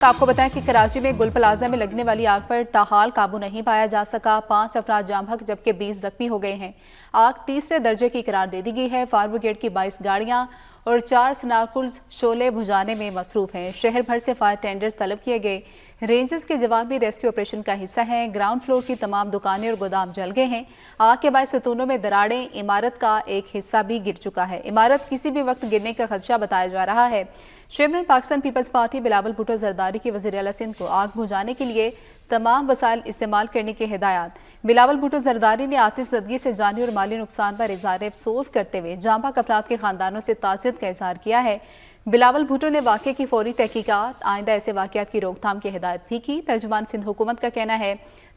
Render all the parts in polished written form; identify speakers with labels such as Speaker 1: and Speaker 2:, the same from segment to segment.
Speaker 1: तो आपको बताएं कि कराची में गुल प्लाजा में लगने वाली आग पर ताहाल काबू नहीं पाया जा सका। 5 अफराद जाम बहक जबकि 20 जख्मी हो गए हैं। आग तीसरे दर्जे की करार दे दी गई है। फायर ब्रिगेड की 22 गाड़ियां और 4 स्नाकुल्स शोले बुझाने में मसरूफ हैं। शहर भर से फायर टेंडर्स तलब किए गए। रेंजर्स के जवान भी रेस्क्यू ऑपरेशन का हिस्सा हैं। ग्राउंड फ्लोर की तमाम दुकानें और गोदाम जल गए हैं। आग के बाद सतूनों में दरारें, इमारत का एक हिस्सा भी गिर चुका है। इमारत किसी भी वक्त गिरने का खदशा बताया जा रहा है। चेयरमैन पाकिस्तान पीपल्स पार्टी बिलावल भुट्टो जरदारी की वज़ीर आला सिंध को आग बुझाने के लिए तमाम वसाइल इस्तेमाल करने की हिदायत। बिलावल भुट्टो जरदारी ने आतिशज़दगी से जानी और माली नुकसान पर इज़हार अफसोस करते हुए जाम बहक अफराद के खानदानों से ताज़ियत का इज़हार किया है। बिलावल भुट्टो ने वाक़े की फौरी तहकीकात, आइंदा ऐसे वाक़यात की रोकथाम की हिदायत भी की। तर्जुमान सिंध हुकूमत का कहना है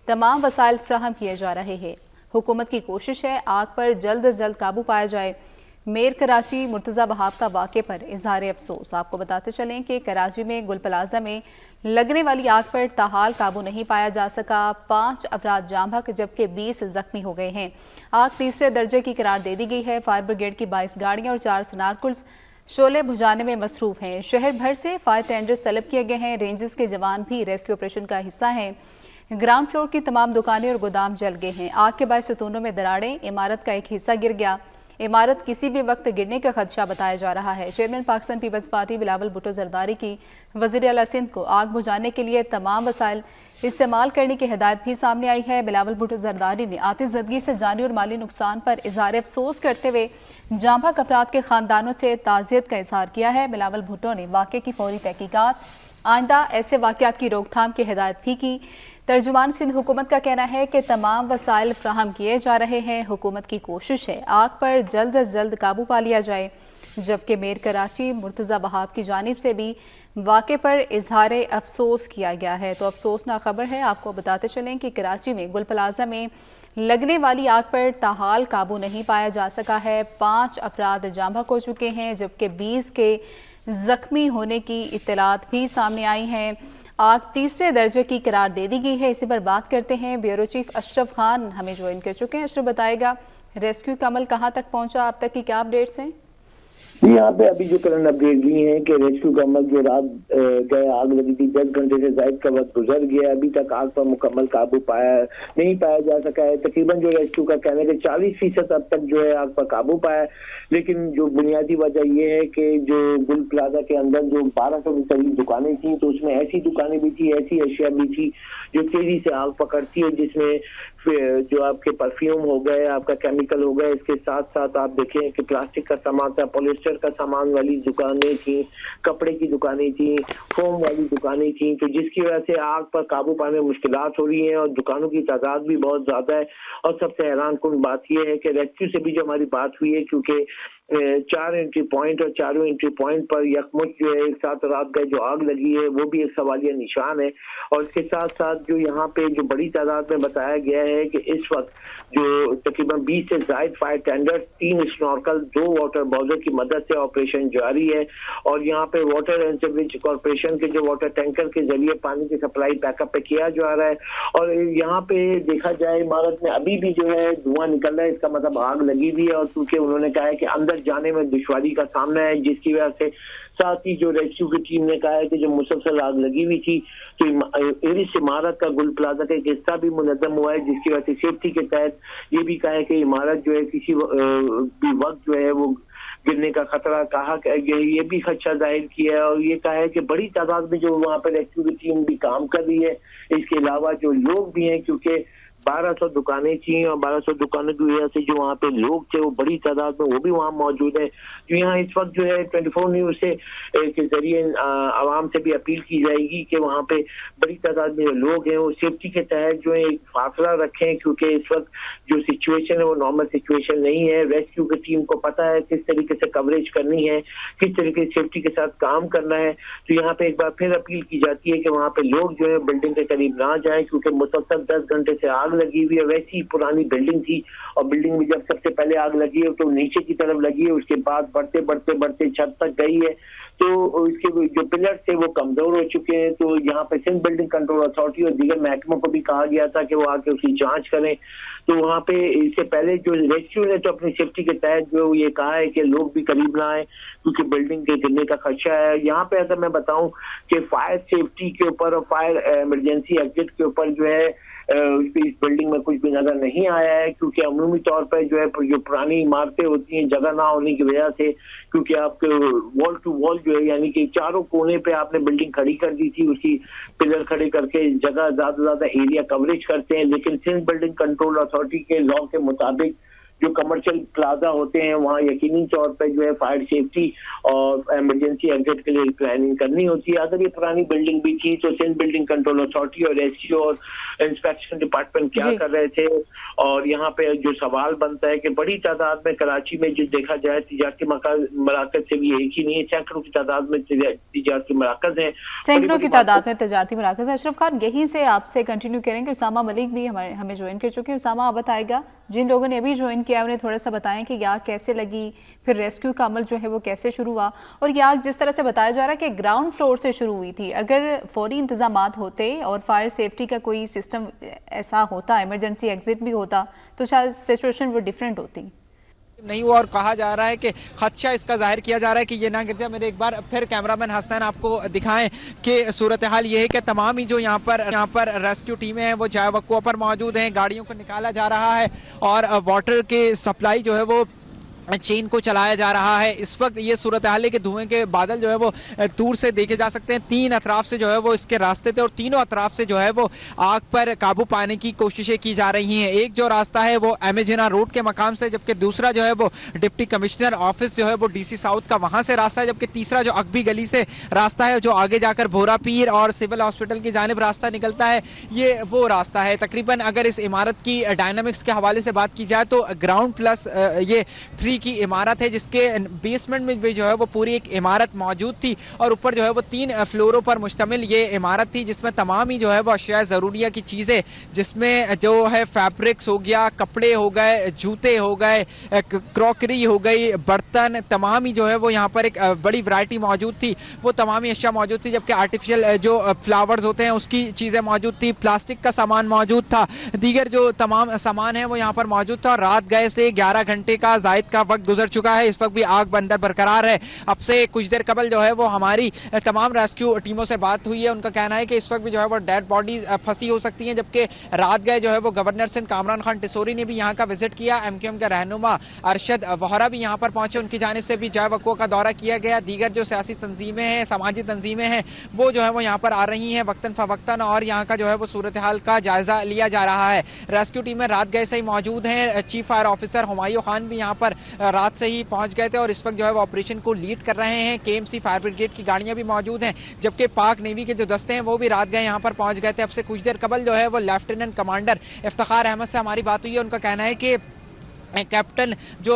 Speaker 1: तमाम वसाइल फ्राहम किए जा रहे हैं। हुकूमत की कोशिश है आग पर जल्द अज जल्द काबू पाया जाए। मेयर कराची मुर्तज़ा बहाब का वाक़े पर इज़हार अफसोस। आपको बताते चलें कि कराची में गुल प्लाजा में लगने वाली आग पर ताहाल काबू नहीं पाया जा सका। 5 अफराद जाम बहक जबकि 20 जख्मी हो गए हैं। आग तीसरे दर्जे की करार दे दी गई है। फायर ब्रिगेड की 22 गाड़ियाँ और 4 स्नारकुल्स शोले बुझाने में मसरूफ हैं। शहर भर से फायर टेंडर्स तलब किए गए हैं। रेंजर्स के जवान भी रेस्क्यू ऑपरेशन का हिस्सा हैं। ग्राउंड फ्लोर की तमाम दुकानें और गोदाम जल गए हैं। आग के बाद सतूनों में दरारें, इमारत का एक हिस्सा गिर गया। इमारत किसी भी वक्त गिरने का खदशा बताया जा रहा है। चेयरमैन पाकिस्तान पीपल्स पार्टी बिलावल भुट्टो जरदारी की वज़ीर आला सिंध को आग बुझाने के लिए तमाम वसाइल इस्तेमाल करने की हिदायत भी सामने आई है। बिलावल भुट्टो जरदारी ने आतिशज़दगी से जानी और माली नुकसान पर इज़हार अफसोस करते हुए जाम बहक अफराद के खानदानों से ताज़ियत का इज़हार किया है। बिलावल भुट्टो ने वाक़े की फौरी तहकीकात, आइंदा ऐसे वाक़यात की रोकथाम की हिदायत भी की। तर्जुमान सिंध हुकूमत का कहना है कि तमाम वसाइल फ्राहम किए जा रहे हैं। हुकूमत की कोशिश है आग पर जल्द अज जल्द काबू पा लिया जाए। जबकि मेयर कराची मुर्तज़ा बहाब की जानिब से भी वाक़े पर इज़हार अफसोस किया गया है। तो अफसोसनाक खबर है। आपको बताते चलें कि कराची में गुल प्लाजा में लगने वाली आग पर ताहाल काबू नहीं पाया जा सका है। 5 अफराद जाम बहक हो चुके हैं जबकि 20 के जख्मी होने की इत्तलात भी सामने आई हैं। आग तीसरे दर्जे की करार दे दी गई है। इसी पर बात करते हैं। ब्यूरो चीफ अशरफ खान हमें ज्वाइन कर चुके हैं। अशरफ बताएगा रेस्क्यू का अमल कहां तक पहुंचा, अब तक की क्या अपडेट्स हैं?
Speaker 2: यहाँ पे अभी जो करंट अपडेट दी है कि रेस्क्यू का अमल जो रात गए आग लगी थी 10 घंटे से ज्यादा का वक्त गुजर गया, अभी तक आग पर मुकम्मल काबू नहीं पाया जा सका है। तकरीबन जो रेस्क्यू का कहने के 40% अब तक जो है आग पर काबू पाया। लेकिन जो बुनियादी वजह ये है कि जो गुल प्लाजा के अंदर जो 1200 के करीब दुकानें थी, तो उसमें ऐसी दुकानें भी थी, ऐसी अशिया भी थी जो तेजी से आग पकड़ती है, जिसमें जो आपके परफ्यूम हो गए, आपका केमिकल हो गए, इसके साथ साथ आप देखें कि प्लास्टिक का सामान था, पॉलिस्टर का सामान वाली दुकानें थी, कपड़े की दुकानें थी, फोम वाली दुकानें थी, तो जिसकी वजह से आग पर काबू पाने में मुश्किलात हो रही हैं और दुकानों की तादाद भी बहुत ज्यादा है। और सबसे हैरान कुन बात यह है कि रेस्क्यू से भी जो हमारी बात हुई है, क्योंकि 4 एंट्री पॉइंट और चारों एंट्री पॉइंट पर यकमुश्त जो है एक साथ रात गए जो आग लगी है वो भी एक सवालिया निशान है। और इसके साथ साथ जो यहाँ पे जो बड़ी तादाद में बताया गया है कि इस वक्त जो तकरीबन 20 से ज्यादा फायर टेंडर, 3 स्नॉर्कल, 2 वाटर बॉजर की मदद से ऑपरेशन जारी है। और यहाँ पे वाटर एंड सीवरेज कॉर्पोरेशन के जो वाटर टैंकर के जरिए पानी की सप्लाई बैकअप पे किया जा रहा है। और यहाँ पे देखा जाए इमारत में अभी भी जो है धुआं निकल रहा है, इसका मतलब आग लगी हुई है। और क्योंकि उन्होंने कहा है कि अंदर जाने में दुश्वारी का सामना है, जिसकी वजह से साथ ही जो रेस्क्यू की टीम ने कहा है कि जो मुसलसल आग लगी हुई थी, तो इस इमारत का गुल प्लाजा का एक हिस्सा भी मुनज़्ज़म हुआ है, जिसकी वजह से सेफ्टी के तहत ये भी कहा है कि इमारत जो है किसी भी वक्त जो है वो गिरने का खतरा कहा, ये भी खदशा जाहिर किया है। और ये कहा है कि बड़ी तादाद में जो वहाँ पर रेस्क्यू की टीम भी काम कर रही है। इसके अलावा जो लोग भी हैं, क्योंकि 1200 दुकानें थी और 1200 दुकानों की वजह से जो वहाँ पे लोग थे वो बड़ी तादाद में वो भी वहाँ मौजूद है। तो यहाँ इस वक्त जो है 24 न्यूज़ से के जरिए आवाम से भी अपील की जाएगी कि वहाँ पे बड़ी तादाद में लोग हैं वो सेफ्टी के तहत जो है एक फासला रखें, क्योंकि इस वक्त जो सिचुएशन है वो नॉर्मल सिचुएशन नहीं है। रेस्क्यू की टीम को पता है किस तरीके से कवरेज करनी है, किस तरीके से सेफ्टी के साथ काम करना है। तो यहाँ पे एक बार फिर अपील की जाती है कि वहाँ पे लोग जो है बिल्डिंग के करीब ना जाए, क्योंकि मुसलसल 10 घंटे से आग आग लगी हुई है, वैसी पुरानी बिल्डिंग थी और बिल्डिंग में जब सबसे पहले आग लगी है तो नीचे की तरफ लगी है, उसके बाद बढ़ते बढ़ते बढ़ते छत तक गई है। तो इसके जो पिलर थे वो कमजोर हो चुके हैं। तो यहाँ पे सिंध बिल्डिंग कंट्रोल अथॉरिटी और दीगर महकमों को भी कहा गया था कि वो आके उसकी जांच करें। तो वहाँ पे इससे पहले जो रेस्क्यू ने तो अपनी सेफ्टी के तहत जो ये कहा है कि लोग भी करीब ना आए क्योंकि बिल्डिंग के गिरने का खदशा है। यहाँ पे अगर मैं बताऊं कि फायर सेफ्टी के ऊपर और फायर इमरजेंसी एग्जिट के ऊपर जो है इस बिल्डिंग में कुछ भी नजर नहीं आया है, क्योंकि अमूमी तौर पर जो है जो पुरानी इमारतें होती हैं जगह ना होने की वजह से, क्योंकि आप वॉल टू वॉल जो है यानी कि चारों कोने पे आपने बिल्डिंग खड़ी कर दी थी, उसी पिलर खड़े करके जगह ज्यादा एरिया कवरेज करते हैं। लेकिन सिंध बिल्डिंग कंट्रोल अथॉरिटी के लॉ के मुताबिक जो कमर्शियल प्लाजा होते हैं वहाँ यकीनी तौर पे जो है फायर सेफ्टी और इमरजेंसी एग्जिट के लिए प्लानिंग करनी होती है। अगर ये पुरानी बिल्डिंग भी थी तो सिंध बिल्डिंग कंट्रोल अथॉरिटी और रेस्क्यू और इंस्पेक्शन डिपार्टमेंट क्या कर रहे थे। और यहाँ पे जो सवाल बनता है कि बड़ी तादाद में कराची में जो देखा जाए तिजारती मराकज से भी एक ही नहीं है, सैकड़ों की तादाद में तिजारती मराकज हैं,
Speaker 1: सैकड़ों की तादाद में तिजारती मराकज। अशरफ खान, यहीं से आपसे कंटिन्यू करेंगे। उसामा मलिक भी हमें ज्वाइन कर चुके हैं। उसामा, आप बताएगा जिन लोगों ने अभी ज्वाइन किया उन्हें थोड़ा सा बताएं कि ये आग कैसे लगी, फिर रेस्क्यू का अमल जो है वो कैसे शुरू हुआ, और ये आग जिस तरह से बताया जा रहा है कि ग्राउंड फ्लोर से शुरू हुई थी, अगर फौरी इंतजामात होते और फायर सेफ्टी का कोई सिस्टम ऐसा होता, इमरजेंसी एग्जिट भी होता, तो शायद सिचुएशन वो डिफरेंट होती
Speaker 3: नहीं हुआ। और कहा जा रहा है कि खदशा इसका जाहिर किया जा रहा है कि ये ना गिर जाए। मेरे एक बार फिर कैमरामैन हसनैन आपको दिखाएं कि सूरत हाल ये है कि तमाम ही जो यहाँ पर रेस्क्यू टीमें हैं वो जाए वक़्वा पर मौजूद हैं, गाड़ियों को निकाला जा रहा है और वाटर के सप्लाई जो है वो चेन को चलाया जा रहा है। इस वक्त ये सूरत हाल है कि धुएं के बादल जो है वो दूर से देखे जा सकते हैं। तीन अतराफ से जो है वो इसके रास्ते थे और तीनों अतराफ से जो है वो आग पर काबू पाने की कोशिशें की जा रही हैं। एक जो रास्ता है वो एमेजिना रोड के मकाम से, जबकि दूसरा जो है वो डिप्टी कमिश्नर ऑफिस जो है वो DC साउथ का वहां से रास्ता है, जबकि तीसरा जो अकबी गली से रास्ता है जो आगे जाकर भोरा पीर और सिविल हॉस्पिटल की जानिब रास्ता निकलता है, ये वो रास्ता है। तकरीबन अगर इस इमारत की डायनामिक्स के हवाले से बात की जाए तो ग्राउंड प्लस ये 3 की इमारत है, जिसके बेसमेंट में भी जो है वो पूरी एक इमारत मौजूद थी और ऊपर जो है वो 3 फ्लोरों पर मुश्तमिल ये इमारत थी, जिसमें तमाम ही जो है वो अशिया ज़रूरिया की चीज़ें, जिसमें जो है फैब्रिक्स हो गया, कपड़े हो गए, जूते हो गए, क्रॉकरी हो गई, बर्तन, तमाम ही जो है वो यहाँ पर एक बड़ी वैरायटी मौजूद थी, वो तमाम ही अशिया मौजूद थी। जबकि आर्टिफिशियल जो फ्लावर्स होते हैं उसकी चीज़ें मौजूद थी, प्लास्टिक का सामान मौजूद था, दीगर जो तमाम सामान है वो यहाँ पर मौजूद था। रात गए से 11 घंटे का जायद का वक्त गुजर चुका है, इस वक्त भी आग अंदर बरकरार है। अब से कुछ देर कबल जो है वो हमारी तमाम रेस्क्यू टीमों से बात हुई है, उनका कहना है कि इस वक्त भी जो है वो डेड बॉडीज फंसी हो सकती हैं। जबकि रात गए जो है वो गवर्नर सिंध कामरान खान टिसोरी ने भी यहाँ का विजिट किया, MQM के रहनुमा अरशद वोहरा भी यहाँ पर पहुंचे, उनकी जानिब से भी जाए वक़्वा का दौरा किया गया। दीगर जो सियासी तंजीमें हैं, समाजी तंजीमें हैं, वो जो है वो यहाँ पर आ रही हैं वक्तन फ़वक्तन और यहाँ का जो है वो सूरत हाल का जायजा लिया जा रहा है। रेस्क्यू टीमें रात गए से ही मौजूद हैं, chief fire officer Humayun Khan भी यहाँ पर रात से ही पहुंच गए थे और इस वक्त जो है वो ऑपरेशन को लीड कर रहे हैं। KMC फायर ब्रिगेड की गाड़ियां भी मौजूद हैं, जबकि पाक नेवी के जो दस्ते हैं वो भी रात गए यहाँ पर पहुंच गए थे। अब से कुछ देर कबल जो है वो लेफ्टिनेंट कमांडर इफ्तिखार अहमद से हमारी बात हुई है, उनका कहना है कि कैप्टन जो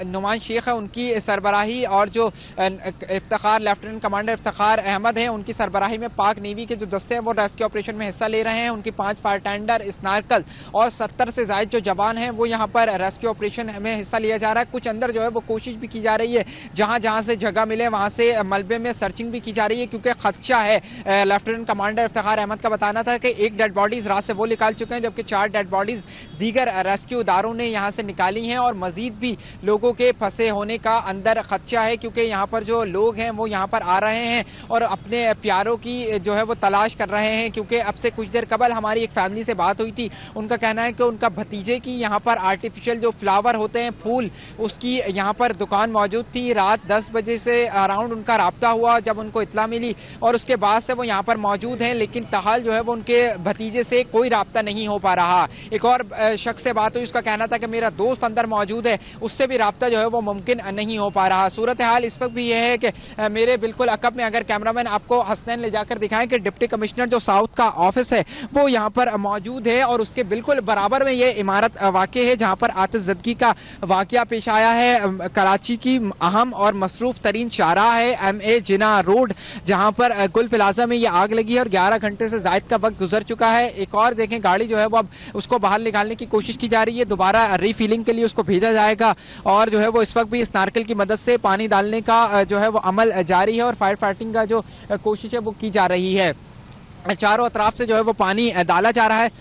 Speaker 3: नुमान शेख है उनकी सरबराही और जो इफ्तिखार लेफ्टिनेंट कमांडर इफ्तिखार अहमद हैं उनकी सरबराही में पाक नेवी के जो दस्ते हैं वो रेस्क्यू ऑपरेशन में हिस्सा ले रहे हैं। उनकी 5 फायर टेंडर, स्नार्कल और 70 से ज़ायद जो जवान हैं वो यहाँ पर रेस्क्यू ऑपरेशन में हिस्सा लिया जा रहा है। कुछ अंदर जो है वो कोशिश भी की जा रही है, जहाँ जहाँ से जगह मिले वहाँ से मलबे में सर्चिंग भी की जा रही है, क्योंकि खदशा है। लेफ्टिनेंट कमांडर इफ्तिखार अहमद का बताना था कि 1 डेड बॉडीज़ रात से वो निकाल चुके हैं, जबकि 4 डेड बॉडीज़ दीगर रेस्क्यू इदारों ने यहाँ से निकाली हैं और मजीद भी लोगों के फंसे होने का अंदर खदशा है, क्योंकि यहाँ पर जो लोग हैं वो यहाँ पर आ रहे हैं और अपने प्यारों की जो है वो तलाश कर रहे हैं। क्योंकि अब से कुछ देर कबल हमारी एक फैमिली से बात हुई थी, उनका कहना है कि उनका भतीजे की यहाँ पर आर्टिफिशियल जो फ्लावर होते हैं, फूल, उसकी यहाँ पर दुकान मौजूद थी। रात 10 बजे से अराउंड उनका राब्ता हुआ जब उनको इत्तला मिली और उसके बाद से वो यहाँ पर मौजूद हैं, लेकिन ताहाल जो है वो उनके भतीजे से कोई राब्ता नहीं हो पा रहा। एक और शख्स से बात हुई, उसका कहना था कि मेरा दोस्त अंदर मौजूद है उससे भी राब्ता जो है वो मुमकिन नहीं हो पा रहा। सूरत हाल इस वक्त भी ये है कि मेरे बिल्कुल अकब में अगर कैमरामैन आपको हसनैन ले जाकर दिखाएं कि डिप्टी कमिश्नर जो साउथ का ऑफिस है वो यहाँ पर मौजूद है और उसके बिल्कुल बराबर में ये इमारत वाक़ है जहाँ पर आतिशज़दगी का वाक़या पेश आया है। कराची की अहम और मसरूफ तरीन शाहराह है MA जिना रोड, जहाँ पर गुल प्लाजा में ये आग लगी है और 11 घंटे से ज़ायद का वक्त गुजर चुका है। एक और देखें गाड़ी जो है वो अब उसको बाहर निकालने की कोशिश की जा रही है, दोबारा रीफिलिंग के लिए उसको भेजा जाएगा और जो है वो इस वक्त भी स्नार्कल की मदद से पानी डालने का जो है वो अमल जारी है और फायर फाइटिंग का जो कोशिश है वो की जा रही है। चारों अतराफ से जो है वो पानी डाला जा रहा है।